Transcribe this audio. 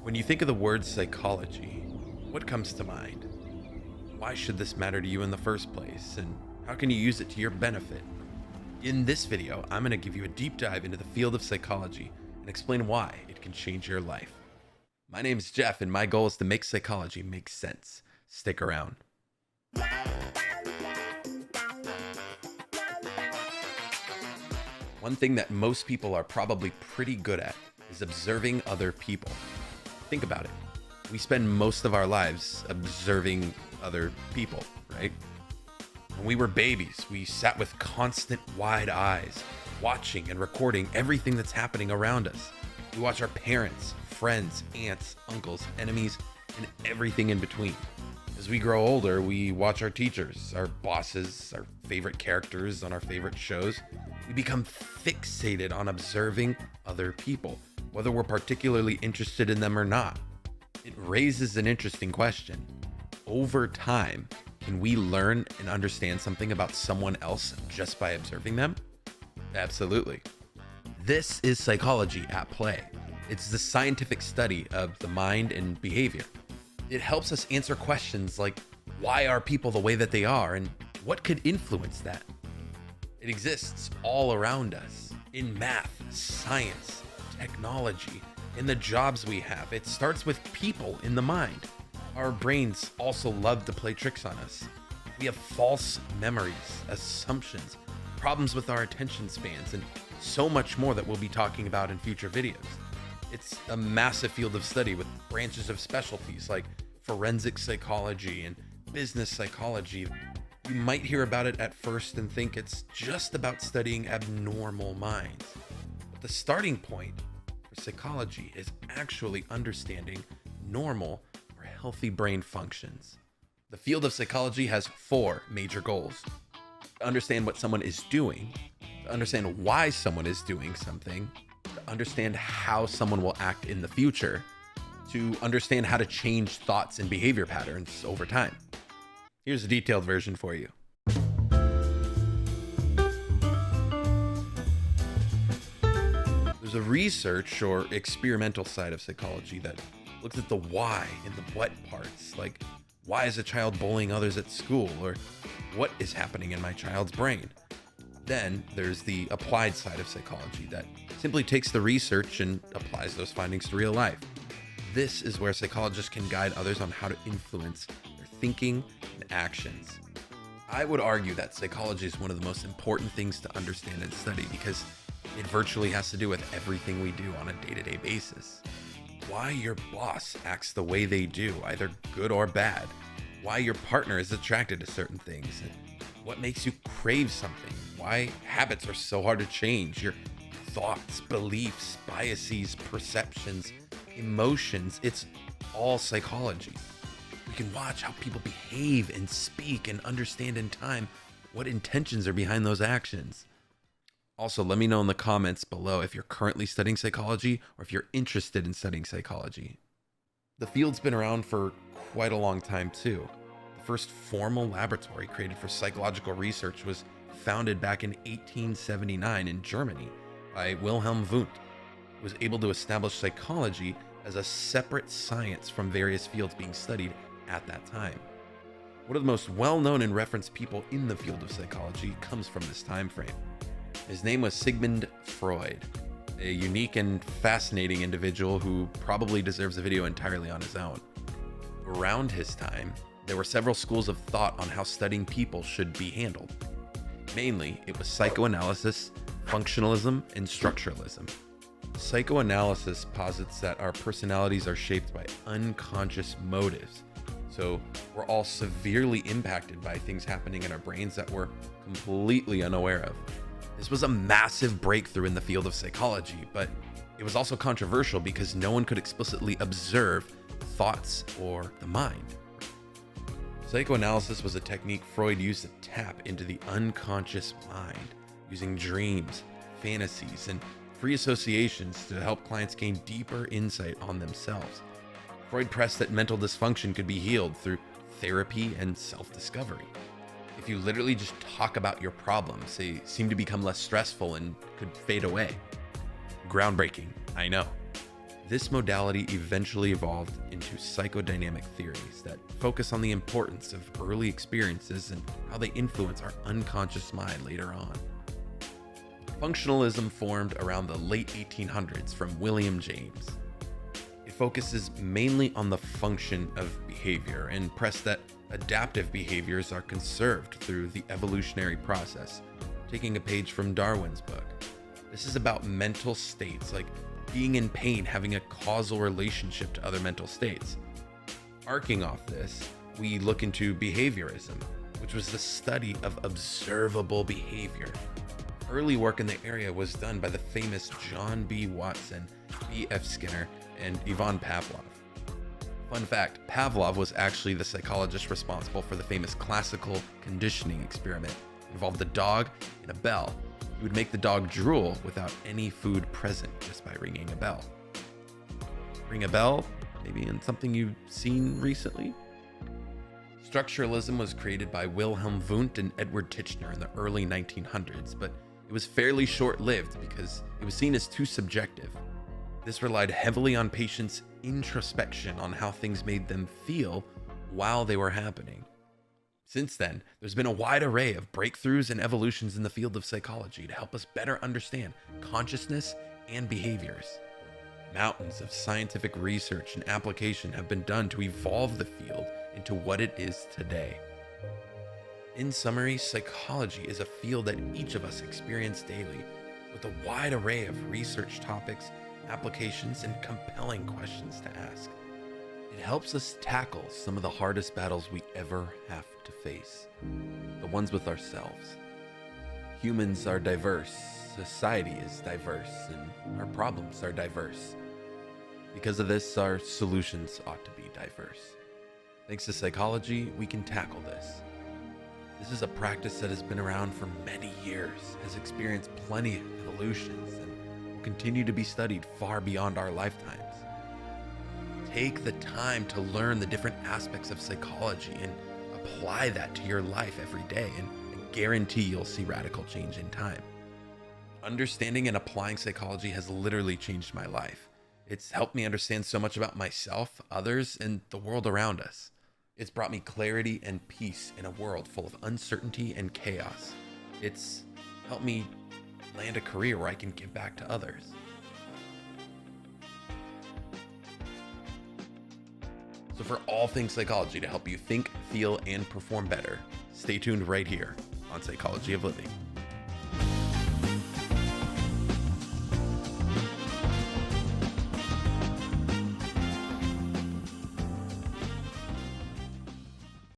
When you think of the word psychology, what comes to mind? Why should this matter to you in the first place? And how can you use it to your benefit? In this video, I'm going to give you a deep dive into the field of psychology and explain why it can change your life. My name is Jeff, and my goal is to make psychology make sense. Stick around. One thing that most people are probably pretty good at is observing other people. Think about it. We spend most of our lives observing other people, right? When we were babies, we sat with constant wide eyes, watching and recording everything that's happening around us. We watch our parents, friends, aunts, uncles, enemies, and everything in between. As we grow older, we watch our teachers, our bosses, our favorite characters on our favorite shows. We become fixated on observing other people, whether we're particularly interested in them or not. It raises an interesting question. Over time, can we learn and understand something about someone else just by observing them? Absolutely. This is psychology at play. It's the scientific study of the mind and behavior. It helps us answer questions like, why are people the way that they are, and what could influence that? It exists all around us, in math, science, technology, in the jobs we have. It starts with people in the mind. Our brains also love to play tricks on us. We have false memories, assumptions, problems with our attention spans, and so much more that we'll be talking about in future videos. It's a massive field of study with branches of specialties like forensic psychology and business psychology. You might hear about it at first and think it's just about studying abnormal minds. But the starting point for psychology is actually understanding normal or healthy brain functions. The field of psychology has four major goals: to understand what someone is doing, to understand why someone is doing something, to understand how someone will act in the future, to understand how to change thoughts and behavior patterns over time. Here's a detailed version for you. There's a research or experimental side of psychology that looks at the why and the what parts, like why is a child bullying others at school, or what is happening in my child's brain. Then there's the applied side of psychology that simply takes the research and applies those findings to real life. This is where psychologists can guide others on how to influence their thinking and actions. I would argue that psychology is one of the most important things to understand and study because it virtually has to do with everything we do on a day-to-day basis. Why your boss acts the way they do, either good or bad. Why your partner is attracted to certain things. And what makes you crave something. Why habits are so hard to change. Your thoughts, beliefs, biases, perceptions, emotions. It's all psychology. We can watch how people behave and speak and understand in time what intentions are behind those actions. Also, let me know in the comments below if you're currently studying psychology or if you're interested in studying psychology. The field's been around for quite a long time too. The first formal laboratory created for psychological research was founded back in 1879 in Germany by Wilhelm Wundt, who was able to establish psychology as a separate science from various fields being studied at that time. One of the most well-known and referenced people in the field of psychology comes from this time frame. His name was Sigmund Freud, a unique and fascinating individual who probably deserves a video entirely on his own. Around his time, there were several schools of thought on how studying people should be handled. Mainly, it was Psychoanalysis, Functionalism, and Structuralism. Psychoanalysis posits that our personalities are shaped by unconscious motives. So we're all severely impacted by things happening in our brains that we're completely unaware of. This was a massive breakthrough in the field of psychology, but it was also controversial because no one could explicitly observe thoughts or the mind. Psychoanalysis was a technique Freud used to tap into the unconscious mind, using dreams, fantasies, and free associations to help clients gain deeper insight on themselves. Freud pressed that mental dysfunction could be healed through therapy and self-discovery. If you literally just talk about your problems, they seem to become less stressful and could fade away. Groundbreaking, I know. This modality eventually evolved into psychodynamic theories that focus on the importance of early experiences and how they influence our unconscious mind later on. Functionalism formed around the late 1800s from William James. It focuses mainly on the function of behavior and pressed that adaptive behaviors are conserved through the evolutionary process, taking a page from Darwin's book. This is about mental states like being in pain having a causal relationship to other mental states. Arcing off this, we look into behaviorism, which was the study of observable behavior. Early work in the area was done by the famous John B. Watson, B.F. Skinner, and Ivan Pavlov. Fun fact, Pavlov was actually the psychologist responsible for the famous classical conditioning experiment. It involved a dog and a bell. He would make the dog drool without any food present just by ringing a bell. Ring a bell? Maybe in something you've seen recently? Structuralism was created by Wilhelm Wundt and Edward Titchener in the early 1900s, but it was fairly short-lived because it was seen as too subjective. This relied heavily on patients' introspection on how things made them feel while they were happening. Since then, there's been a wide array of breakthroughs and evolutions in the field of psychology to help us better understand consciousness and behaviors. Mountains of scientific research and application have been done to evolve the field into what it is today. In summary, psychology is a field that each of us experience daily, with a wide array of research topics, applications, and compelling questions to ask. It helps us tackle some of the hardest battles we ever have to face, the ones with ourselves. Humans are diverse, society is diverse, and our problems are diverse. Because of this, our solutions ought to be diverse. Thanks to psychology, we can tackle this. This is a practice that has been around for many years, has experienced plenty of evolutions, and will continue to be studied far beyond our lifetimes. Take the time to learn the different aspects of psychology and apply that to your life every day, and guarantee you'll see radical change in time. Understanding and applying psychology has literally changed my life. It's helped me understand so much about myself, others, and the world around us. It's brought me clarity and peace in a world full of uncertainty and chaos. It's helped me land a career where I can give back to others. So for all things psychology to help you think, feel, and perform better, stay tuned right here on Psychology of Living.